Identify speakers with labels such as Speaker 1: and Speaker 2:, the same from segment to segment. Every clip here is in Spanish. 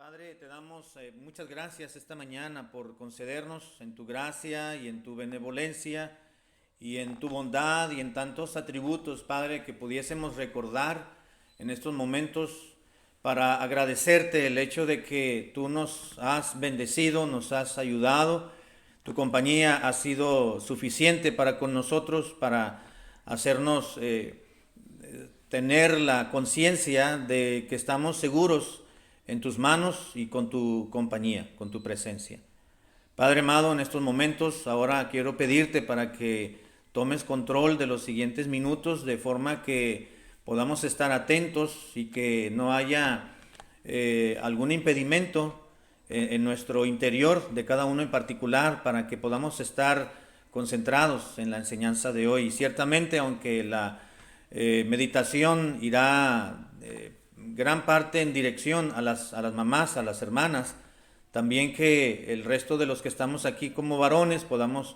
Speaker 1: Padre, te damos muchas gracias esta mañana por concedernos en tu gracia y en tu benevolencia y en tu bondad y en tantos atributos, Padre, que pudiésemos recordar en estos momentos para agradecerte el hecho de que tú nos has bendecido, nos has ayudado. Tu compañía ha sido suficiente para con nosotros, para hacernos tener la conciencia de que estamos seguros en tus manos y con tu compañía, con tu presencia. Padre amado, en estos momentos ahora quiero pedirte para que tomes control de los siguientes minutos de forma que podamos estar atentos y que no haya algún impedimento en nuestro interior de cada uno en particular para que podamos estar concentrados en la enseñanza de hoy. Y ciertamente, aunque la meditación irá gran parte en dirección a las mamás, a las hermanas, también que el resto de los que estamos aquí como varones podamos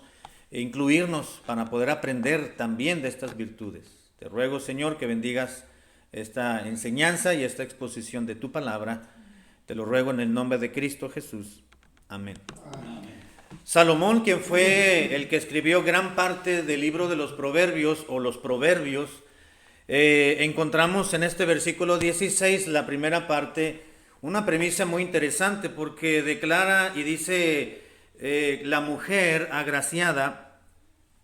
Speaker 1: incluirnos para poder aprender también de estas virtudes. Te ruego, Señor, que bendigas esta enseñanza y esta exposición de tu palabra. Te lo ruego en el nombre de Cristo Jesús. Amén. Amén. Salomón, quien fue el que escribió gran parte del libro de los Proverbios o los Proverbios, encontramos en este versículo 16, la primera parte, una premisa muy interesante porque declara y dice, la mujer agraciada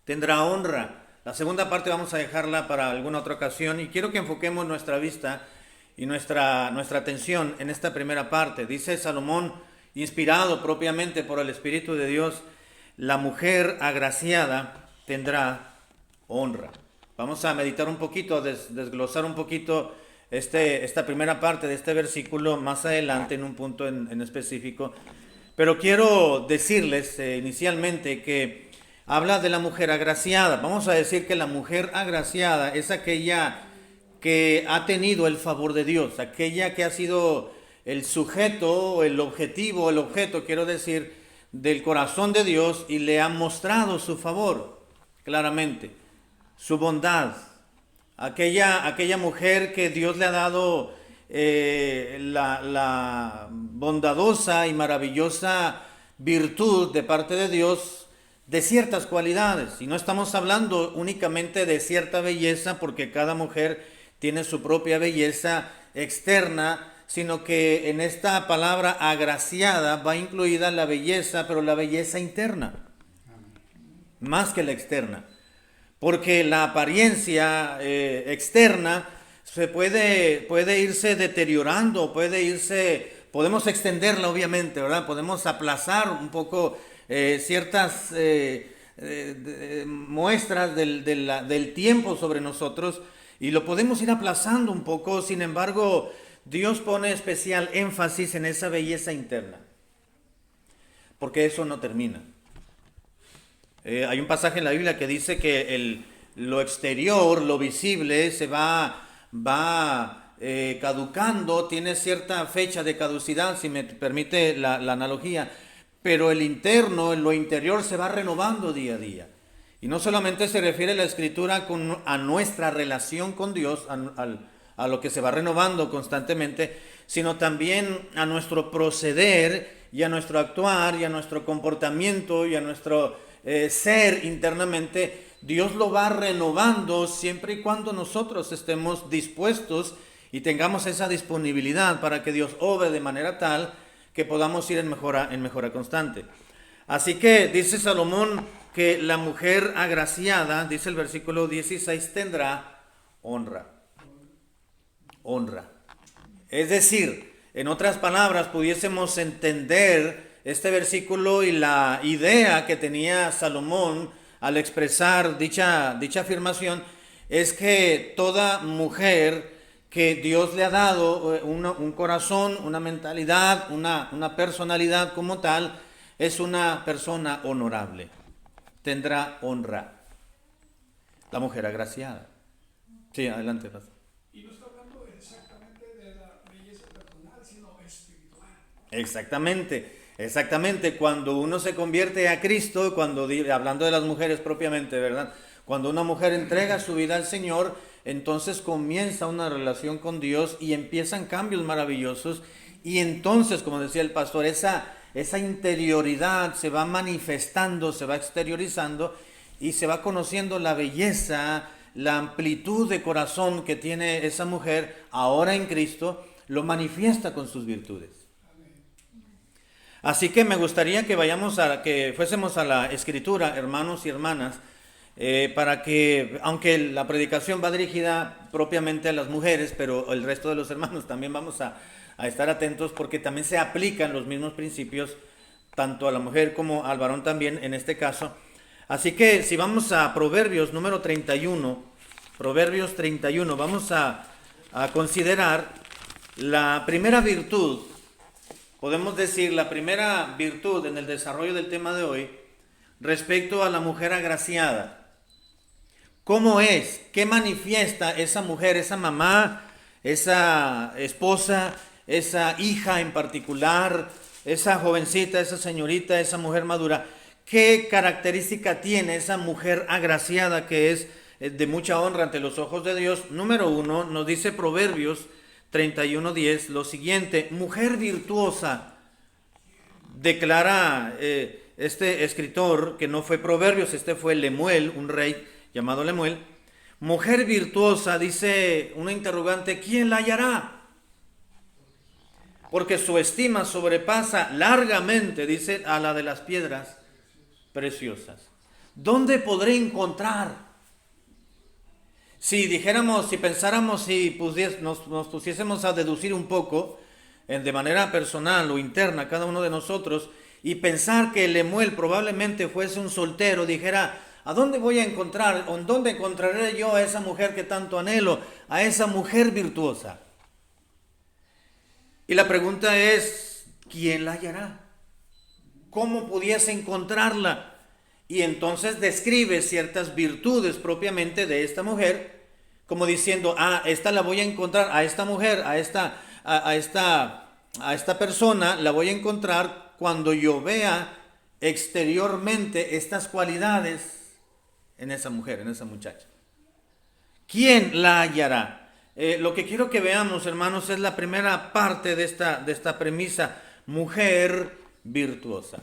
Speaker 1: tendrá honra. La segunda parte vamos a dejarla para alguna otra ocasión y quiero que enfoquemos nuestra vista y nuestra atención en esta primera parte. Dice Salomón, inspirado propiamente por el Espíritu de Dios, la mujer agraciada tendrá honra. Vamos a meditar un poquito, a desglosar un poquito esta primera parte de este versículo más adelante en un punto en específico. Pero quiero decirles inicialmente que habla de la mujer agraciada. Vamos a decir que la mujer agraciada es aquella que ha tenido el favor de Dios, aquella que ha sido el sujeto, el objeto, quiero decir, del corazón de Dios y le ha mostrado su favor claramente. Su bondad, aquella mujer que Dios le ha dado la bondadosa y maravillosa virtud de parte de Dios de ciertas cualidades. Y no estamos hablando únicamente de cierta belleza, porque cada mujer tiene su propia belleza externa, sino que en esta palabra agraciada va incluida la belleza, pero la belleza interna, más que la externa. Porque la apariencia externa se puede irse deteriorando, podemos extenderla obviamente, ¿verdad? Podemos aplazar un poco ciertas muestras del tiempo sobre nosotros y lo podemos ir aplazando un poco. Sin embargo, Dios pone especial énfasis en esa belleza interna, porque eso no termina. Hay un pasaje en la Biblia que dice que lo exterior, lo visible, se va caducando, tiene cierta fecha de caducidad, si me permite la analogía, pero el interno, lo interior se va renovando día a día. Y no solamente se refiere la Escritura a nuestra relación con Dios, a lo que se va renovando constantemente, sino también a nuestro proceder y a nuestro actuar y a nuestro comportamiento y a nuestro ser internamente. Dios lo va renovando siempre y cuando nosotros estemos dispuestos y tengamos esa disponibilidad para que Dios obre de manera tal que podamos ir en mejora constante. Así que dice Salomón que la mujer agraciada, dice el versículo 16, tendrá honra. Honra. Es decir, en otras palabras, pudiésemos entender este versículo y la idea que tenía Salomón al expresar dicha afirmación es que toda mujer que Dios le ha dado un corazón, una mentalidad, una personalidad como tal, es una persona honorable. Tendrá honra. La mujer agraciada. Sí, adelante, pastor.
Speaker 2: Y no está hablando exactamente de la belleza personal, sino espiritual.
Speaker 1: Exactamente. Cuando uno se convierte a Cristo, hablando de las mujeres propiamente, ¿verdad? Cuando una mujer entrega su vida al Señor, entonces comienza una relación con Dios y empiezan cambios maravillosos Y entonces, como decía el pastor, esa interioridad se va manifestando, se va exteriorizando y se va conociendo la belleza, la amplitud de corazón que tiene esa mujer ahora en Cristo, lo manifiesta con sus virtudes. Así que me gustaría que fuésemos a la Escritura, hermanos y hermanas, para que, aunque la predicación va dirigida propiamente a las mujeres, pero el resto de los hermanos también vamos a estar atentos, porque también se aplican los mismos principios tanto a la mujer como al varón también en este caso. Así que si vamos a Proverbios número 31, Proverbios 31, vamos a considerar la primera virtud, podemos decir la primera virtud en el desarrollo del tema de hoy respecto a la mujer agraciada. ¿Cómo es? ¿Qué manifiesta esa mujer, esa mamá, esa esposa, esa hija en particular, esa jovencita, esa señorita, esa mujer madura? ¿Qué característica tiene esa mujer agraciada que es de mucha honra ante los ojos de Dios? Número 1, nos dice Proverbios 31:10 lo siguiente: mujer virtuosa, declara este escritor, que no fue Proverbios, este fue Lemuel, un rey llamado Lemuel. Mujer virtuosa, dice una interrogante, ¿quién la hallará? Porque su estima sobrepasa largamente, dice, a la de las piedras preciosas. ¿Dónde podré encontrar? Si dijéramos, si pensáramos, si nos pusiésemos a deducir un poco, de manera personal o interna, cada uno de nosotros, y pensar que Lemuel probablemente fuese un soltero, dijera, ¿a dónde voy a encontrar, o en dónde encontraré yo a esa mujer que tanto anhelo, a esa mujer virtuosa? Y la pregunta es, ¿quién la hallará? ¿Cómo pudiese encontrarla? Y entonces describe ciertas virtudes propiamente de esta mujer, como diciendo, esta la voy a encontrar, a esta mujer, a esta persona la voy a encontrar cuando yo vea exteriormente estas cualidades en esa mujer, en esa muchacha. ¿Quién la hallará? Lo que quiero que veamos, hermanos, es la primera parte de esta premisa: mujer virtuosa.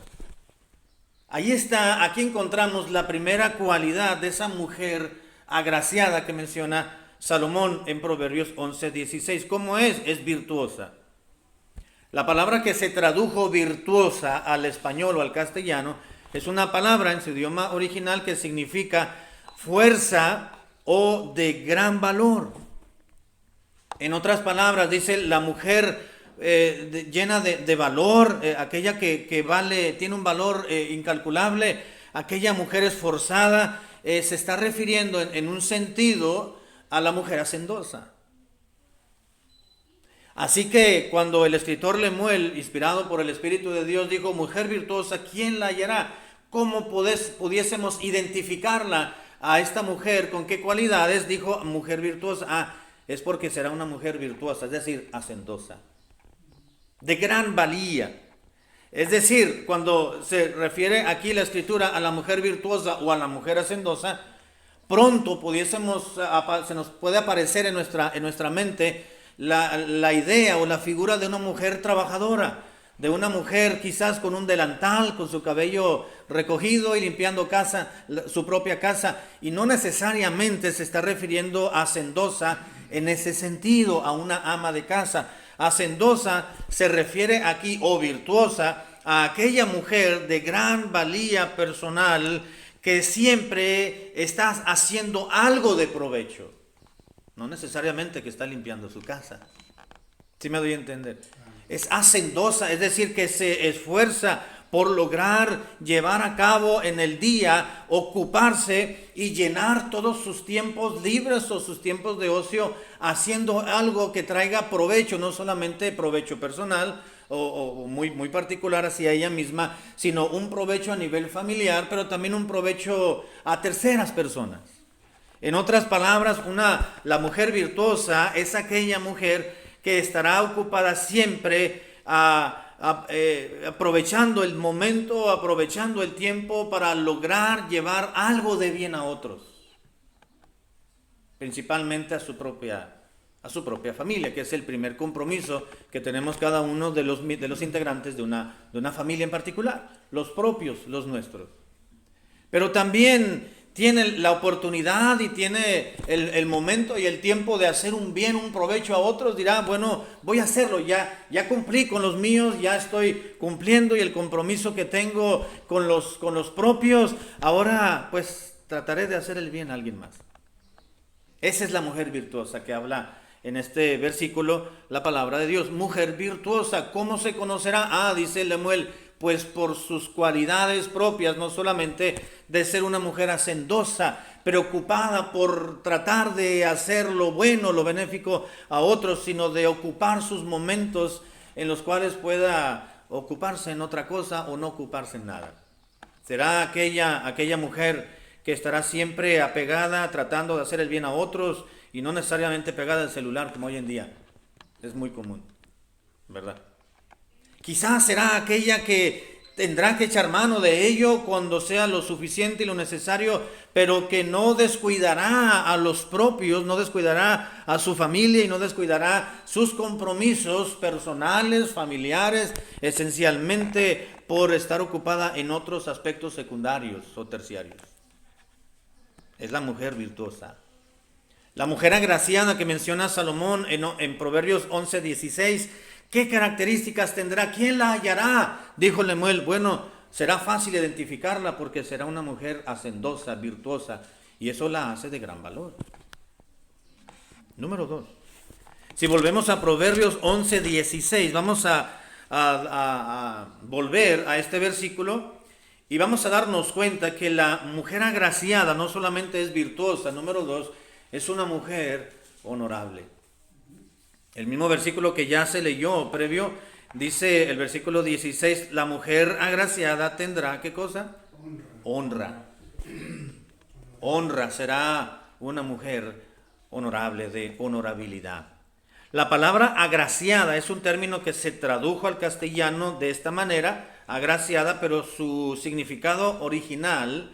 Speaker 1: Ahí está, aquí encontramos la primera cualidad de esa mujer agraciada que menciona Salomón en Proverbios 11:16. ¿Cómo es? Es virtuosa. La palabra que se tradujo virtuosa al español o al castellano es una palabra en su idioma original que significa fuerza o de gran valor. En otras palabras, dice la mujer llena de valor, aquella que vale, tiene un valor incalculable, aquella mujer esforzada, se está refiriendo en un sentido a la mujer hacendosa. Así que cuando el escritor Lemuel, inspirado por el Espíritu de Dios, dijo mujer virtuosa, ¿quién la hallará? ¿Cómo pudiésemos identificarla a esta mujer? ¿Con qué cualidades? Dijo mujer virtuosa. Es porque será una mujer virtuosa, es decir, hacendosa, de gran valía. Es decir, cuando se refiere aquí la escritura a la mujer virtuosa o a la mujer hacendosa, pronto se nos puede aparecer en nuestra mente la idea o la figura de una mujer trabajadora, de una mujer quizás con un delantal, con su cabello recogido y limpiando su propia casa, y no necesariamente se está refiriendo a hacendosa en ese sentido, a una ama de casa. Hacendosa se refiere aquí, o virtuosa, a aquella mujer de gran valía personal que siempre está haciendo algo de provecho. No necesariamente que está limpiando su casa. ¿Sí me doy a entender? Es hacendosa, es decir, que se esfuerza por lograr llevar a cabo en el día, ocuparse y llenar todos sus tiempos libres o sus tiempos de ocio haciendo algo que traiga provecho, no solamente provecho personal o muy, muy particular hacia ella misma, sino un provecho a nivel familiar, pero también un provecho a terceras personas. En otras palabras, la mujer virtuosa es aquella mujer que estará ocupada siempre aprovechando el momento, aprovechando el tiempo para lograr llevar algo de bien a otros, principalmente a su propia a su propia familia, que es el primer compromiso que tenemos cada uno de los integrantes de una familia en particular, los propios, los nuestros. Pero también tiene la oportunidad y tiene el momento y el tiempo de hacer un bien, un provecho a otros. Dirá, bueno, voy a hacerlo, ya cumplí con los míos, ya estoy cumpliendo y el compromiso que tengo con los propios, ahora pues trataré de hacer el bien a alguien más. Esa es la mujer virtuosa que habla en este versículo la palabra de Dios. Mujer virtuosa, ¿cómo se conocerá? Ah, dice Lemuel, pues por sus cualidades propias, no solamente de ser una mujer hacendosa, preocupada por tratar de hacer lo bueno, lo benéfico a otros, sino de ocupar sus momentos en los cuales pueda ocuparse en otra cosa o no ocuparse en nada. Será aquella mujer que estará siempre apegada, tratando de hacer el bien a otros y no necesariamente pegada al celular como hoy en día. Es muy común, ¿verdad? Quizás será aquella que tendrá que echar mano de ello cuando sea lo suficiente y lo necesario, pero que no descuidará a los propios, no descuidará a su familia y no descuidará sus compromisos personales, familiares, esencialmente por estar ocupada en otros aspectos secundarios o terciarios. Es la mujer virtuosa. La mujer agraciada que menciona Salomón en Proverbios 11:16, ¿qué características tendrá? ¿Quién la hallará? Dijo Lemuel, bueno, será fácil identificarla porque será una mujer hacendosa, virtuosa, y eso la hace de gran valor. Número 2. Si volvemos a Proverbios 11:16, vamos a volver a este versículo y vamos a darnos cuenta que la mujer agraciada no solamente es virtuosa, número 2, es una mujer honorable. El mismo versículo que ya se leyó previo, dice el versículo 16, la mujer agraciada tendrá, ¿qué cosa? Honra. Honra, será una mujer honorable, de honorabilidad. La palabra agraciada es un término que se tradujo al castellano de esta manera, agraciada, pero su significado original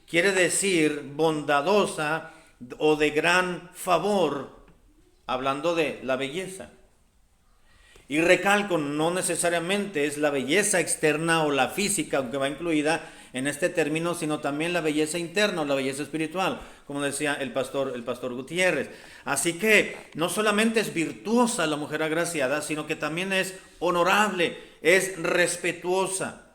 Speaker 1: quiere decir bondadosa o de gran favor, hablando de la belleza. Y recalco, no necesariamente es la belleza externa o la física, aunque va incluida en este término, sino también la belleza interna o la belleza espiritual, como decía el pastor Gutiérrez. Así que no solamente es virtuosa la mujer agraciada, sino que también es honorable, es respetuosa.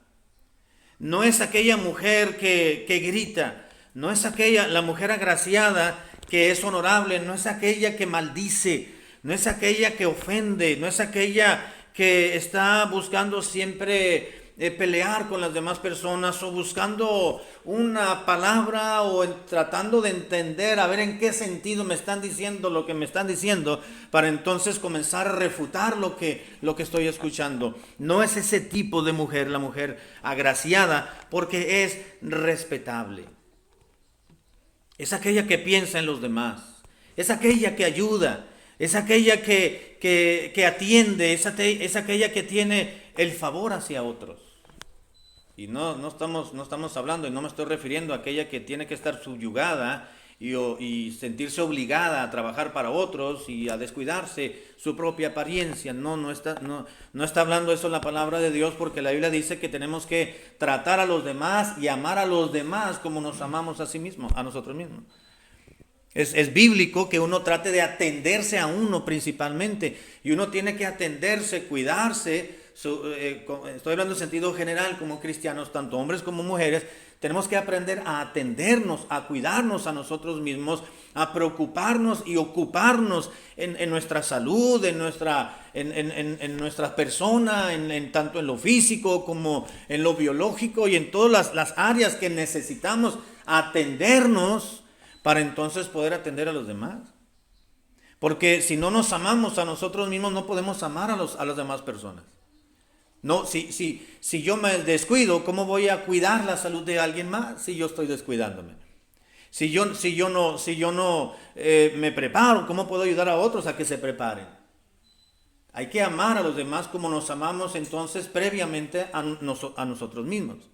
Speaker 1: No es aquella mujer que grita, no es la mujer agraciada que es honorable, no es aquella que maldice, no es aquella que ofende, no es aquella que está buscando siempre pelear con las demás personas o buscando una palabra o tratando de entender a ver en qué sentido me están diciendo lo que me están diciendo para entonces comenzar a refutar lo que estoy escuchando. No es ese tipo de mujer, la mujer agraciada, porque es respetable. Es aquella que piensa en los demás, es aquella que ayuda, es aquella que atiende, es aquella que tiene el favor hacia otros. Y no estamos hablando, y no me estoy refiriendo a aquella que tiene que estar subyugada y sentirse obligada a trabajar para otros y a descuidarse su propia apariencia. No está hablando eso la palabra de Dios, porque la Biblia dice que tenemos que tratar a los demás y amar a los demás como nos amamos a sí mismos, a nosotros mismos. Es bíblico que uno trate de atenderse a uno principalmente, y uno tiene que atenderse, cuidarse. Estoy hablando en sentido general como cristianos, tanto hombres como mujeres. Tenemos que aprender a atendernos, a cuidarnos a nosotros mismos, a preocuparnos y ocuparnos en nuestra salud, en nuestra persona, tanto en lo físico como en lo biológico y en todas las áreas que necesitamos atendernos para entonces poder atender a los demás. Porque si no nos amamos a nosotros mismos, no podemos amar a las demás personas. No, si yo me descuido, ¿cómo voy a cuidar la salud de alguien más si yo estoy descuidándome? Si yo no me preparo, ¿cómo puedo ayudar a otros a que se preparen? Hay que amar a los demás como nos amamos entonces previamente a nosotros mismos.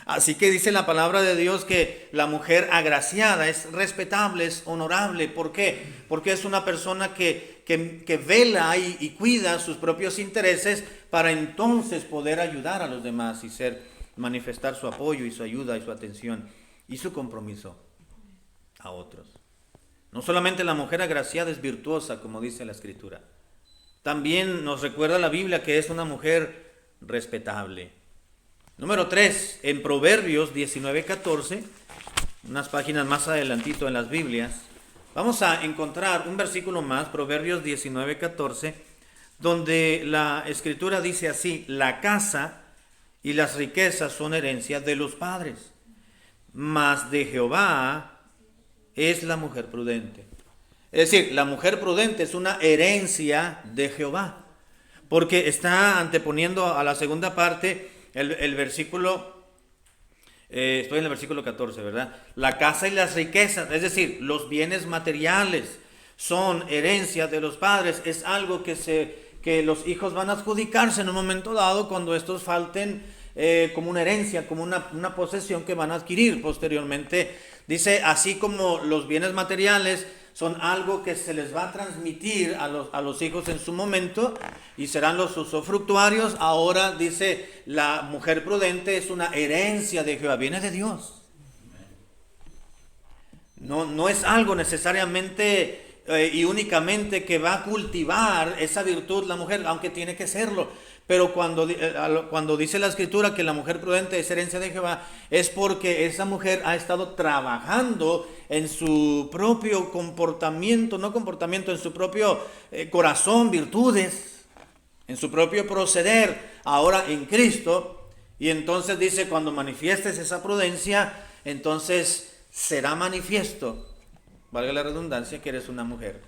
Speaker 1: Así que dice la palabra de Dios que la mujer agraciada es respetable, es honorable. ¿Por qué? Porque es una persona que que vela y cuida sus propios intereses para entonces poder ayudar a los demás y manifestar su apoyo y su ayuda y su atención y su compromiso a otros. No solamente la mujer agraciada es virtuosa, como dice la Escritura. También nos recuerda la Biblia que es una mujer respetable. Número 3, en Proverbios 19:14, unas páginas más adelantito en las Biblias, vamos a encontrar un versículo más, Proverbios 19:14, donde la Escritura dice así: la casa y las riquezas son herencia de los padres, mas de Jehová es la mujer prudente. Es decir, la mujer prudente es una herencia de Jehová, porque está anteponiendo a la segunda parte el versículo, estoy en el versículo 14, ¿verdad? La casa y las riquezas, es decir, los bienes materiales son herencia de los padres, es algo que los hijos van a adjudicarse en un momento dado cuando estos falten, como una herencia, como una posesión que van a adquirir posteriormente. Dice, así como los bienes materiales son algo que se les va a transmitir a los hijos en su momento y serán los usufructuarios, ahora dice, la mujer prudente es una herencia de Jehová, viene de Dios. No es algo necesariamente y únicamente que va a cultivar esa virtud la mujer, aunque tiene que serlo. Pero cuando dice la Escritura que la mujer prudente es herencia de Jehová, es porque esa mujer ha estado trabajando en su propio en su propio corazón, virtudes, en su propio proceder, ahora en Cristo. Y entonces dice, cuando manifiestes esa prudencia, entonces será manifiesto, valga la redundancia, que eres una mujer,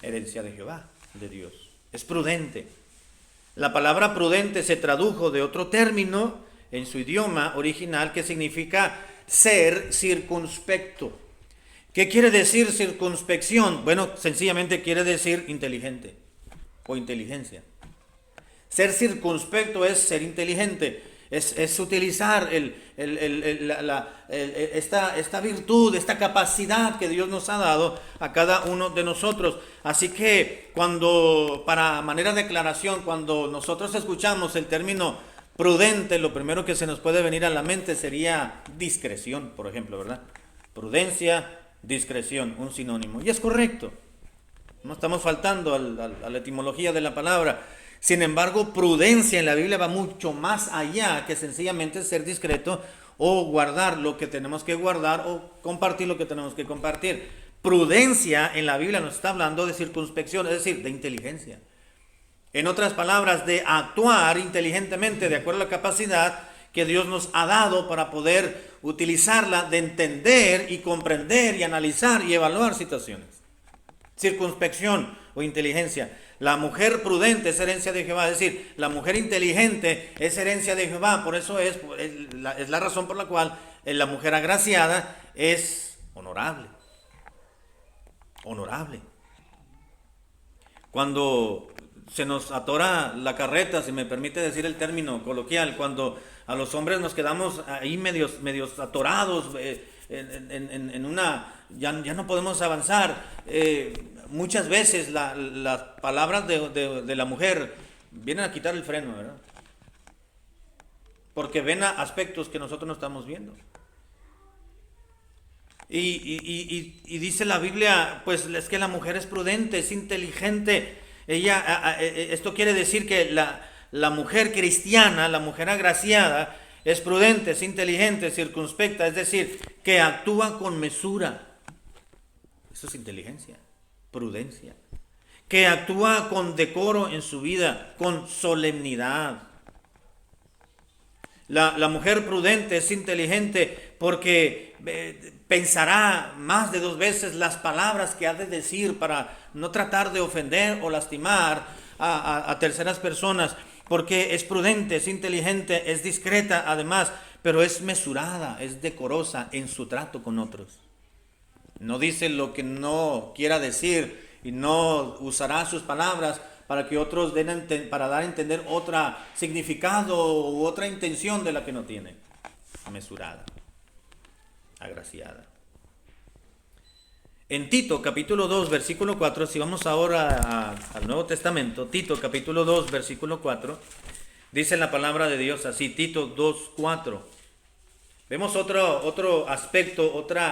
Speaker 1: herencia de Jehová, de Dios. Es prudente. La palabra prudente se tradujo de otro término en su idioma original que significa ser circunspecto. ¿Qué quiere decir circunspección? Bueno, sencillamente quiere decir inteligente o inteligencia. Ser circunspecto es ser inteligente, es utilizar esta virtud, esta capacidad que Dios nos ha dado a cada uno de nosotros. Así que para manera de aclaración, cuando nosotros escuchamos el término prudente, lo primero que se nos puede venir a la mente sería discreción, por ejemplo, ¿verdad? Prudencia, discreción, un sinónimo. Y es correcto, no estamos faltando a la etimología de la palabra. Sin embargo, prudencia en la Biblia va mucho más allá que sencillamente ser discreto o guardar lo que tenemos que guardar o compartir lo que tenemos que compartir. Prudencia en la Biblia nos está hablando de circunspección, es decir, de inteligencia. En otras palabras, de actuar inteligentemente de acuerdo a la capacidad que Dios nos ha dado para poder utilizarla, de entender y comprender y analizar y evaluar situaciones. Circunspección o inteligencia. La mujer prudente es herencia de Jehová, es decir, la mujer inteligente es herencia de Jehová. Por eso es la razón por la cual la mujer agraciada es honorable. Honorable. Cuando se nos atora la carreta, si me permite decir el término coloquial, cuando a los hombres nos quedamos ahí medios atorados ya no podemos avanzar. Muchas veces las palabras de la mujer vienen a quitar el freno, ¿verdad? Porque ven a aspectos que nosotros no estamos viendo. Y dice la Biblia, pues es que la mujer es prudente, es inteligente. Esto quiere decir que la mujer cristiana, la mujer agraciada, es prudente, es inteligente, circunspecta, es decir, que actúa con mesura. Eso es inteligencia, prudencia. Que actúa con decoro en su vida, con solemnidad. La mujer prudente es inteligente porque pensará más de 2 veces las palabras que ha de decir para no tratar de ofender o lastimar a terceras personas, porque es prudente, es inteligente, es discreta además, pero es mesurada, es decorosa en su trato con otros. No dice lo que no quiera decir y no usará sus palabras para que otros para dar a entender otro significado u otra intención de la que no tiene. Mesurada, agraciada. En Tito capítulo 2 versículo 4, si vamos ahora al Nuevo Testamento, Tito capítulo 2 versículo 4, dice la palabra de Dios así, Tito 2, 4. Vemos otro aspecto, otro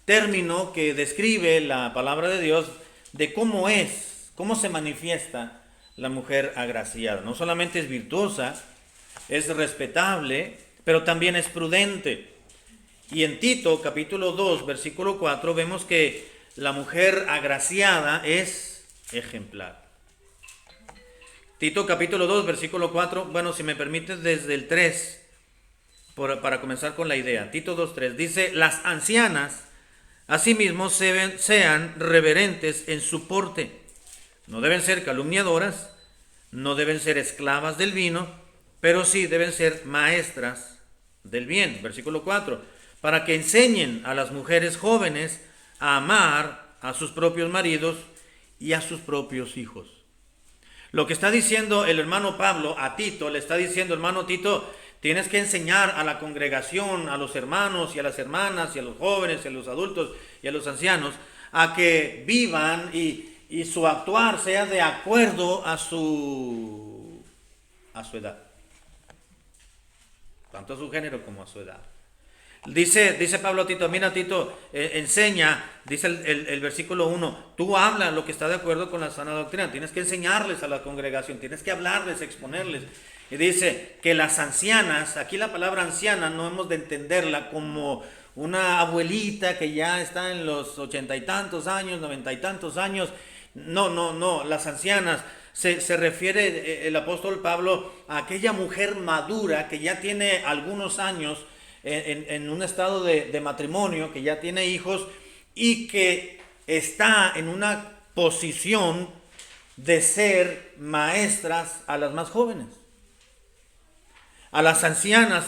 Speaker 1: término que describe la palabra de Dios de cómo se manifiesta la mujer agraciada. No solamente es virtuosa, es respetable, pero también es prudente. Y en Tito capítulo 2 versículo 4 vemos que la mujer agraciada es ejemplar. Tito capítulo 2 versículo 4, bueno, si me permites desde el 3, para comenzar con la idea. Tito 2:3 dice, las ancianas asimismo sean reverentes en su porte. No deben ser calumniadoras, no deben ser esclavas del vino, pero sí deben ser maestras del bien. Versículo 4, para que enseñen a las mujeres jóvenes a amar a sus propios maridos y a sus propios hijos. Lo que está diciendo el hermano Pablo a Tito, le está diciendo, hermano Tito, tienes que enseñar a la congregación, a los hermanos y a las hermanas y a los jóvenes y a los adultos y a los ancianos a que vivan y su actuar sea de acuerdo a su edad, tanto a su género como a su edad. Dice Pablo a Tito, mira Tito, enseña, dice el versículo 1, tú habla lo que está de acuerdo con la sana doctrina, tienes que enseñarles a la congregación, tienes que hablarles, exponerles. Y dice que las ancianas, aquí la palabra anciana no hemos de entenderla como una abuelita que ya está en los 80 y tantos años, 90 y tantos años. No, las ancianas se refiere el apóstol Pablo a aquella mujer madura que ya tiene algunos años en un estado de matrimonio, que ya tiene hijos y que está en una posición de ser maestras a las más jóvenes. A las ancianas,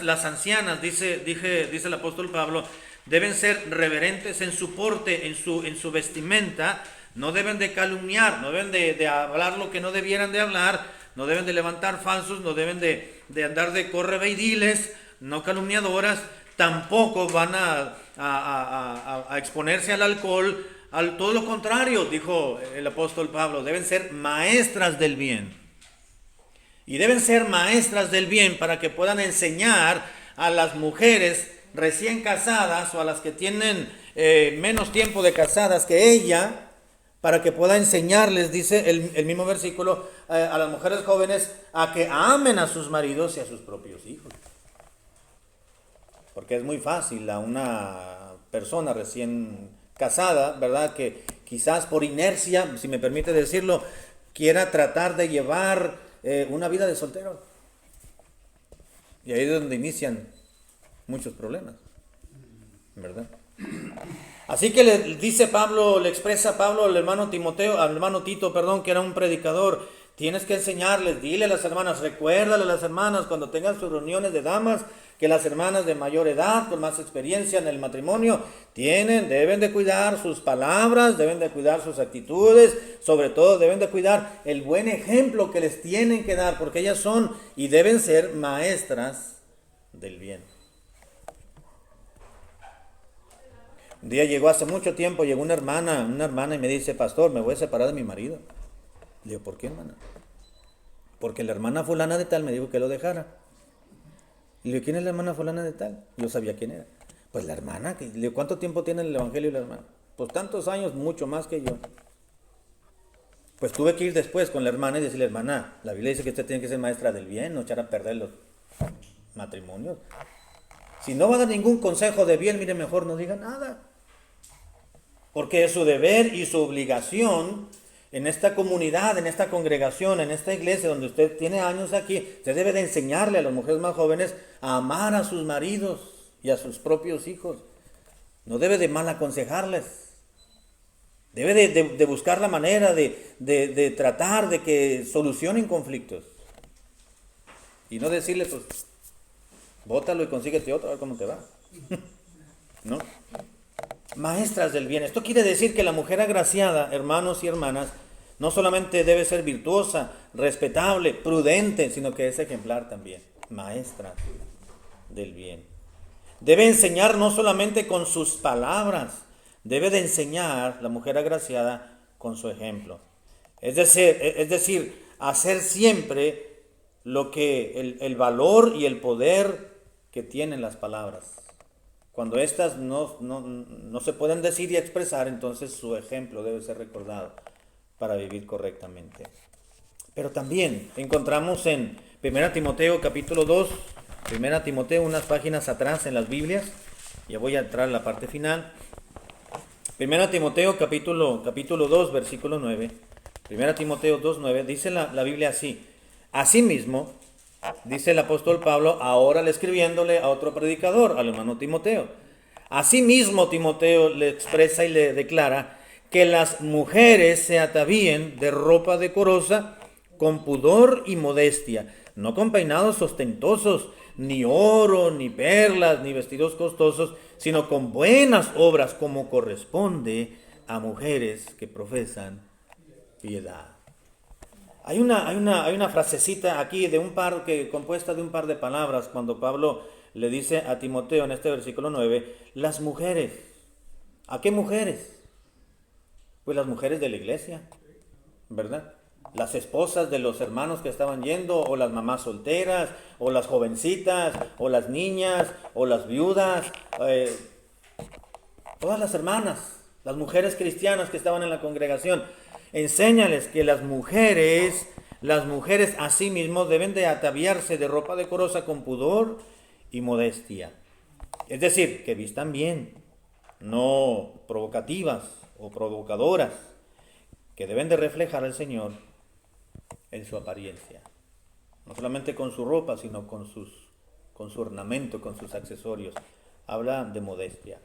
Speaker 1: dice el apóstol Pablo, deben ser reverentes en su porte, en su vestimenta, no deben de calumniar, no deben de hablar lo que no debieran de hablar, no deben de levantar falsos, no deben de andar de correveidiles, no calumniadoras, tampoco van a exponerse al alcohol, todo lo contrario, dijo el apóstol Pablo, deben ser maestras del bien. Y deben ser maestras del bien para que puedan enseñar a las mujeres recién casadas o a las que tienen menos tiempo de casadas que ella, para que pueda enseñarles, dice el mismo versículo, a las mujeres jóvenes a que amen a sus maridos y a sus propios hijos. Porque es muy fácil a una persona recién casada, ¿verdad? Que quizás por inercia, si me permite decirlo, quiera tratar de llevar una vida de soltero. Y ahí es donde inician muchos problemas, ¿verdad? Así que le expresa Pablo al hermano Tito, que era un predicador, tienes que enseñarles, dile a las hermanas, recuérdale a las hermanas cuando tengan sus reuniones de damas, que las hermanas de mayor edad, con más experiencia en el matrimonio, deben de cuidar sus palabras, deben de cuidar sus actitudes, sobre todo deben de cuidar el buen ejemplo que les tienen que dar, porque ellas son y deben ser maestras del bien. Un día hace mucho tiempo, llegó una hermana y me dice, pastor, me voy a separar de mi marido. Le digo, ¿por qué, hermana? Porque la hermana fulana de tal me dijo que lo dejara. Y le digo, ¿quién es la hermana fulana de tal? Yo sabía quién era. Pues la hermana, le digo, ¿cuánto tiempo tiene el evangelio la hermana? Pues tantos años, mucho más que yo. Pues tuve que ir después con la hermana y decirle, hermana, la Biblia dice que usted tiene que ser maestra del bien, no echar a perder los matrimonios. Si no va a dar ningún consejo de bien, mire, mejor no diga nada. Porque es su deber y su obligación en esta comunidad, en esta congregación, en esta iglesia donde usted tiene años aquí, usted debe de enseñarle a las mujeres más jóvenes a amar a sus maridos y a sus propios hijos. No debe de mal aconsejarles. Debe de buscar la manera de tratar de que solucionen conflictos. Y no decirle, pues, bótalo y consíguete otro, a ver cómo te va. ¿No? Maestras del bien. Esto quiere decir que la mujer agraciada, hermanos y hermanas, no solamente debe ser virtuosa, respetable, prudente, sino que es ejemplar también. Maestra del bien. Debe enseñar no solamente con sus palabras, debe de enseñar la mujer agraciada con su ejemplo. Es decir, hacer siempre lo que el valor y el poder que tienen las palabras. Cuando éstas no se pueden decir y expresar, entonces su ejemplo debe ser recordado para vivir correctamente. Pero también encontramos en 1 Timoteo capítulo 2, 1 Timoteo, unas páginas atrás en las Biblias, ya voy a entrar a la parte final. 1 Timoteo capítulo 2, versículo 9. 1 Timoteo 2, 9, dice la Biblia así: asimismo, dice el apóstol Pablo, ahora escribiéndole a otro predicador, al hermano Timoteo. Asimismo, Timoteo le expresa y le declara que las mujeres se atavíen de ropa decorosa, con pudor y modestia, no con peinados ostentosos, ni oro, ni perlas, ni vestidos costosos, sino con buenas obras, como corresponde a mujeres que profesan piedad. Hay una frasecita aquí compuesta de un par de palabras cuando Pablo le dice a Timoteo en este versículo 9, las mujeres. ¿A qué mujeres? Pues las mujeres de la iglesia, ¿verdad? Las esposas de los hermanos que estaban yendo, o las mamás solteras, o las jovencitas, o las niñas, o las viudas, todas las hermanas, las mujeres cristianas que estaban en la congregación. Enséñales que las mujeres asimismo deben de ataviarse de ropa decorosa con pudor y modestia. Es decir, que vistan bien, no provocativas o provocadoras, que deben de reflejar al Señor en su apariencia. No solamente con su ropa, sino con su ornamento, con sus accesorios. Habla de modestia.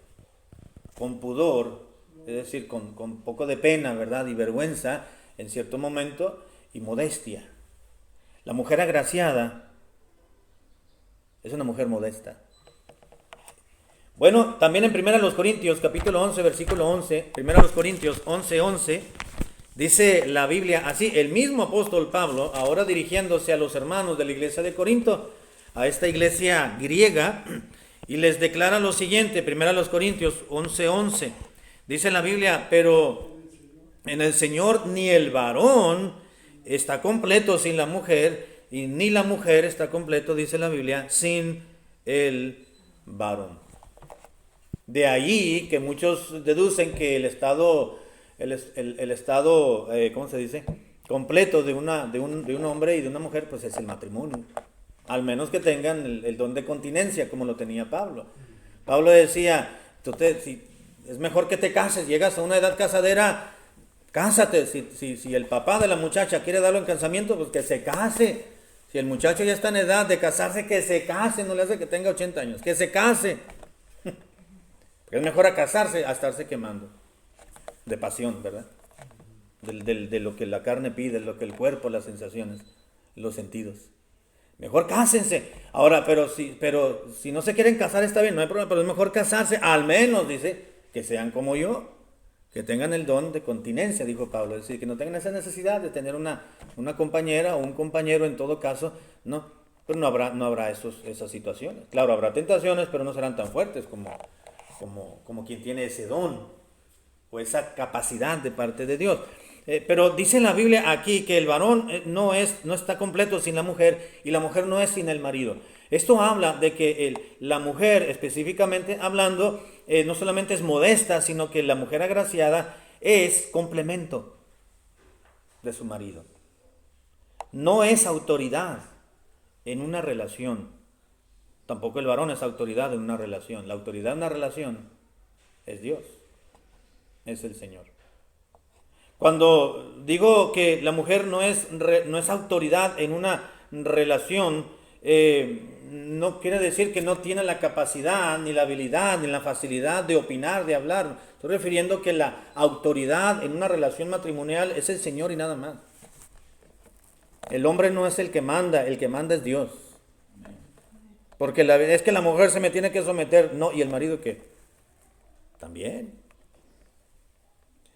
Speaker 1: Con pudor, es decir, con poco de pena, ¿verdad? Y vergüenza en cierto momento, y modestia. La mujer agraciada es una mujer modesta. Bueno, también en 1 Corintios, capítulo 11, versículo 11, 1 Corintios 11, 11, dice la Biblia así: el mismo apóstol Pablo, ahora dirigiéndose a los hermanos de la iglesia de Corinto, a esta iglesia griega, y les declara lo siguiente, 1 Corintios 11, 11, dice la Biblia: pero en el Señor ni el varón está completo sin la mujer, y ni la mujer está completo, dice la Biblia, sin el varón. De ahí que muchos deducen que el estado, ¿cómo se dice?, completo de un hombre y de una mujer, pues es el matrimonio. Al menos que tengan el don de continencia, como lo tenía Pablo. Pablo decía, si es mejor que te cases, llegas a una edad casadera, cásate. Si el papá de la muchacha quiere darlo en casamiento, pues que se case. Si el muchacho ya está en edad de casarse, que se case, no le hace que tenga 80 años, que se case. Es mejor a casarse a estarse quemando de pasión, ¿verdad? De lo que la carne pide, lo que el cuerpo, las sensaciones, los sentidos. Mejor cásense. Ahora, pero si no se quieren casar está bien, no hay problema, pero es mejor casarse, al menos, dice, que sean como yo, que tengan el don de continencia, dijo Pablo. Es decir, que no tengan esa necesidad de tener una compañera o un compañero en todo caso, no, pero no habrá esas situaciones. Claro, habrá tentaciones, pero no serán tan fuertes como quien tiene ese don o esa capacidad de parte de Dios. Pero dice la Biblia aquí que el varón no está completo sin la mujer, y la mujer no es sin el marido. Esto habla de que la mujer, específicamente hablando, no solamente es modesta, sino que la mujer agraciada es complemento de su marido. No es autoridad en una relación. Tampoco el varón es autoridad en una relación. La autoridad en una relación es Dios, es el Señor. Cuando digo que la mujer no es autoridad en una relación, no quiere decir que no tiene la capacidad, ni la habilidad, ni la facilidad de opinar, de hablar. Estoy refiriendo que la autoridad en una relación matrimonial es el Señor y nada más. El hombre no es el que manda es Dios. Porque es que la mujer se me tiene que someter. No, ¿y el marido qué? También.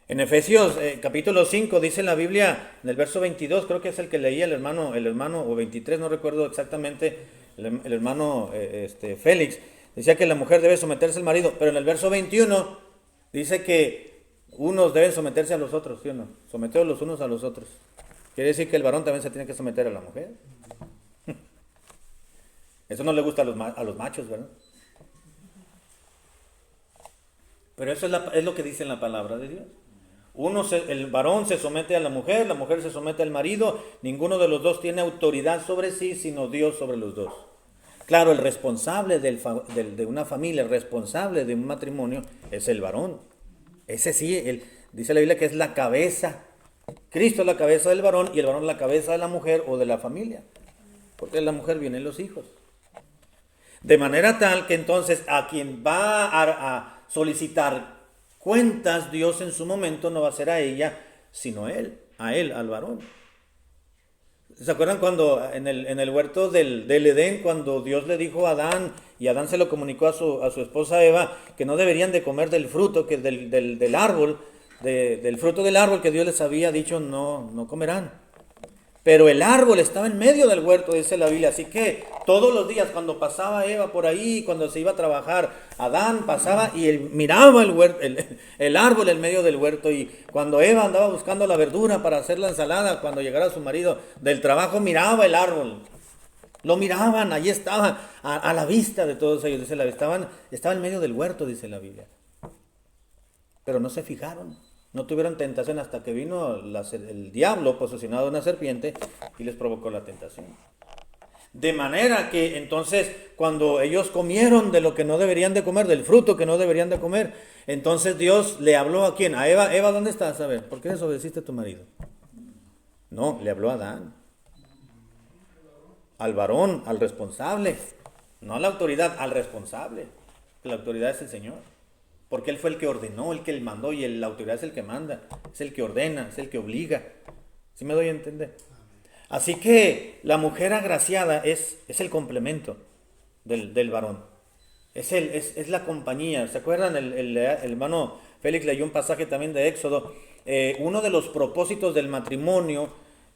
Speaker 1: En Efesios capítulo 5 dice la Biblia, en el verso 22, creo que es el que leía el hermano, o 23, no recuerdo exactamente, el hermano Félix, decía que la mujer debe someterse al marido, pero en el verso 21 Dice que unos deben someterse a los otros, ¿sí o no? Someteos los unos a los otros. Quiere decir que el varón también se tiene que someter a la mujer. Eso no le gusta a los machos, ¿verdad? Pero eso es lo que dice en la palabra de Dios. El varón se somete a la mujer se somete al marido, ninguno de los dos tiene autoridad sobre sí, sino Dios sobre los dos. Claro, el responsable de una familia, el responsable de un matrimonio es el varón. Ese sí, dice la Biblia que es la cabeza. Cristo es la cabeza del varón y el varón es la cabeza de la mujer o de la familia. Porque de la mujer vienen los hijos. De manera tal que entonces a quien va a solicitar cuentas Dios en su momento no va a ser a ella, sino a él, al varón. ¿Se acuerdan cuando en el huerto del Edén, cuando Dios le dijo a Adán, y Adán se lo comunicó a su esposa Eva, que no deberían de comer del fruto, que del árbol, del fruto del árbol que Dios les había dicho, no comerán? Pero el árbol estaba en medio del huerto, dice la Biblia. Así que todos los días cuando pasaba Eva por ahí, cuando se iba a trabajar, Adán pasaba y él miraba el árbol en medio del huerto. Y cuando Eva andaba buscando la verdura para hacer la ensalada, cuando llegara su marido del trabajo, miraba el árbol. Lo miraban, allí estaba, a la vista de todos ellos. Dice la Biblia, estaba en medio del huerto, dice la Biblia. Pero no se fijaron. No tuvieron tentación hasta que vino el diablo posesionado de una serpiente y les provocó la tentación. De manera que entonces cuando ellos comieron de lo que no deberían de comer, del fruto que no deberían de comer, entonces Dios le habló ¿a quién? A Eva. Eva, ¿dónde estás? A ver, ¿por qué desobedeciste a tu marido? No, le habló a Adán. Al varón, al responsable. No a la autoridad, al responsable. La autoridad es el Señor. Porque Él fue el que ordenó, el que Él mandó, y la autoridad es el que manda, es el que ordena, es el que obliga. ¿Sí me doy a entender? Así que la mujer agraciada es el complemento del varón. Es la compañía. ¿Se acuerdan? El hermano Félix leyó un pasaje también de Éxodo. Uno de los propósitos del matrimonio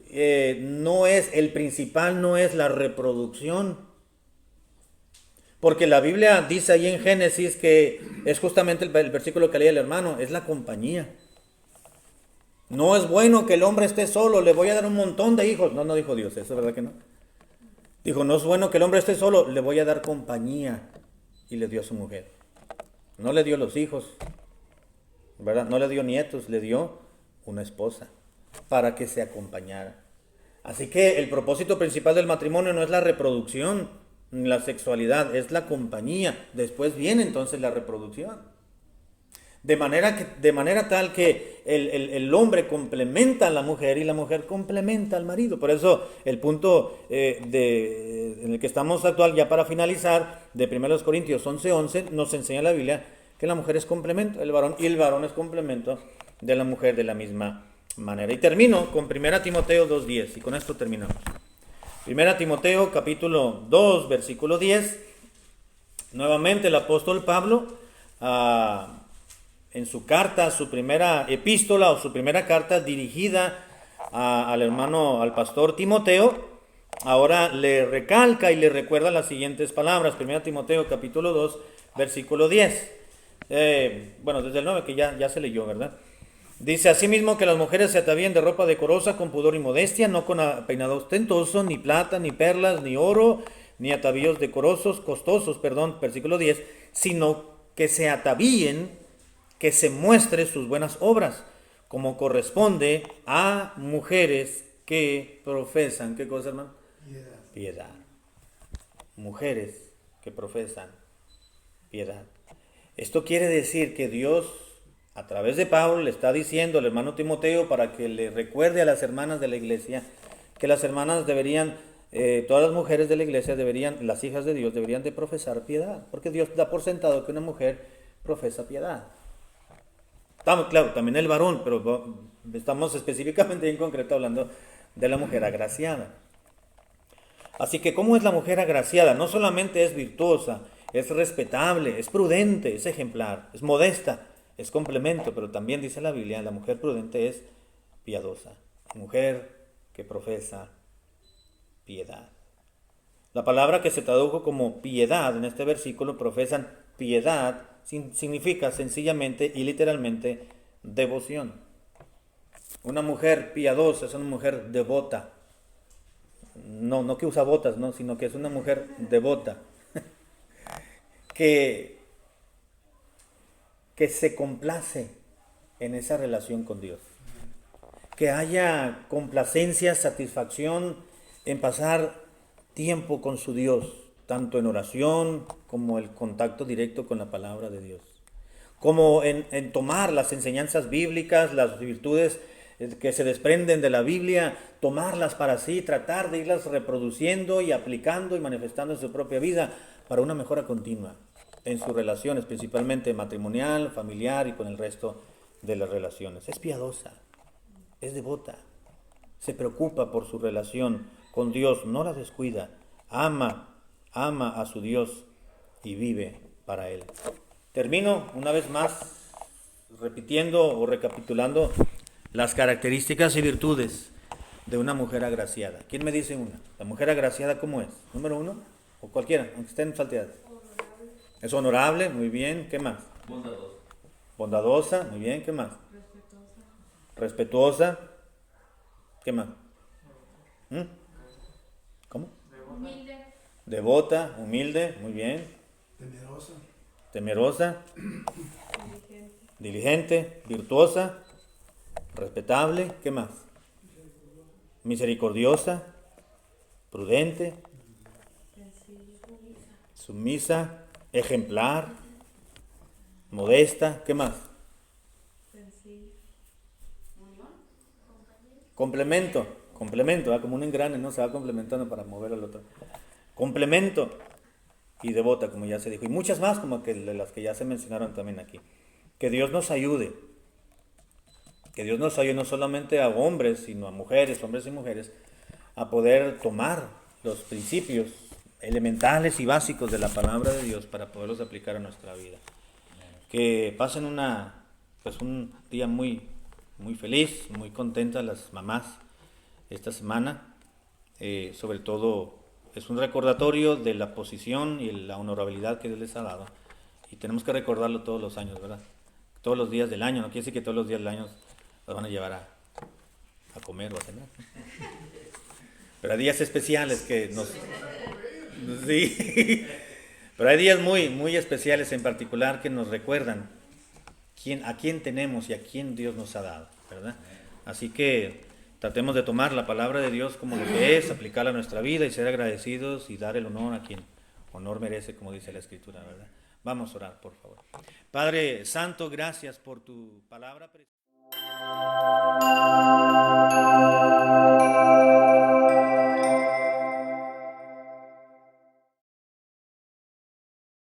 Speaker 1: el principal no es la reproducción. Porque la Biblia dice ahí en Génesis que es justamente el versículo que leía el hermano, es la compañía. No es bueno que el hombre esté solo, le voy a dar un montón de hijos. No dijo Dios eso, ¿verdad que no? Dijo, no es bueno que el hombre esté solo, le voy a dar compañía. Y le dio a su mujer. No le dio los hijos, ¿verdad? No le dio nietos, le dio una esposa para que se acompañara. Así que el propósito principal del matrimonio no es la reproducción, la sexualidad, es la compañía. Después viene entonces la reproducción. De manera tal que el hombre complementa a la mujer y la mujer complementa al marido. Por eso el punto en el que estamos actual, ya para finalizar, de 1 Corintios 11:11, nos enseña la Biblia que la mujer es complemento del varón y el varón es complemento de la mujer de la misma manera. Y termino con 1 Timoteo 2:10 y con esto terminamos. 1 Timoteo capítulo 2 versículo 10, nuevamente el apóstol Pablo en su carta, su primera epístola o su primera carta dirigida al pastor Timoteo, ahora le recalca y le recuerda las siguientes palabras. 1 Timoteo capítulo 2 versículo 10, desde el 9 que ya se leyó, ¿verdad? Dice, asimismo que las mujeres se atavíen de ropa decorosa con pudor y modestia, no con peinado ostentoso, ni plata, ni perlas, ni oro, ni atavíos costosos, versículo 10, sino que se atavíen, que se muestre sus buenas obras, como corresponde a mujeres que profesan, ¿qué cosa, hermano? Piedad. Mujeres que profesan piedad. Esto quiere decir que Dios, a través de Pablo, le está diciendo al hermano Timoteo para que le recuerde a las hermanas de la iglesia que las hermanas deberían, todas las mujeres de la iglesia las hijas de Dios deberían de profesar piedad, porque Dios da por sentado que una mujer profesa piedad. Claro, también el varón, pero estamos específicamente en concreto hablando de la mujer agraciada. Así que, ¿cómo es la mujer agraciada? No solamente es virtuosa, es respetable, es prudente, es ejemplar, es modesta, es complemento, pero también dice la Biblia, la mujer prudente es piadosa, mujer que profesa piedad. La palabra que se tradujo como piedad en este versículo, profesan piedad, significa sencillamente y literalmente devoción. Una mujer piadosa es una mujer devota. No que usa botas, no, sino que es una mujer devota. que se complace en esa relación con Dios. Que haya complacencia, satisfacción en pasar tiempo con su Dios, tanto en oración como el contacto directo con la palabra de Dios. Como en tomar las enseñanzas bíblicas, las virtudes que se desprenden de la Biblia, tomarlas para sí, tratar de irlas reproduciendo y aplicando y manifestando en su propia vida para una mejora continua en sus relaciones, principalmente matrimonial, familiar y con el resto de las relaciones. Es piadosa, es devota, se preocupa por su relación con Dios, no la descuida, ama a su Dios y vive para Él. Termino una vez más repitiendo o recapitulando las características y virtudes de una mujer agraciada. ¿Quién me dice una? ¿La mujer agraciada cómo es? Número 1, o cualquiera, aunque estén salteadas. Es honorable, muy bien. ¿Qué más?
Speaker 3: Bondadosa.
Speaker 1: Bondadosa, muy bien. ¿Qué más? Respetuosa. ¿Qué más? ¿Cómo?
Speaker 4: Humilde.
Speaker 1: Devota, humilde, muy bien. Temerosa. Diligente, virtuosa, respetable. ¿Qué más? Misericordiosa, prudente, sumisa, ejemplar, modesta. ¿Qué más? Complemento, como un engrane, ¿no? Se va complementando para mover al otro. Complemento y devota, como ya se dijo. Y muchas más, como que de las que ya se mencionaron también aquí. Que Dios nos ayude. Que Dios nos ayude no solamente a hombres, sino a mujeres, hombres y mujeres, a poder tomar los principios elementales y básicos de la palabra de Dios para poderlos aplicar a nuestra vida. Que pasen un día muy feliz, muy contenta las mamás esta semana. Sobre todo es un recordatorio de la posición y la honorabilidad que Dios les ha dado. Y tenemos que recordarlo todos los años, ¿verdad? Todos los días del año. No quiere decir que todos los días del año los van a llevar a comer o a cenar, ¿no? Pero hay días especiales que nos... Sí. Pero hay días muy especiales en particular que nos recuerdan a quién tenemos y a quién Dios nos ha dado, ¿verdad? Así que tratemos de tomar la palabra de Dios como lo que es, aplicarla a nuestra vida y ser agradecidos y dar el honor a quien honor merece, como dice la Escritura, ¿verdad? Vamos a orar, por favor. Padre Santo, gracias por tu palabra.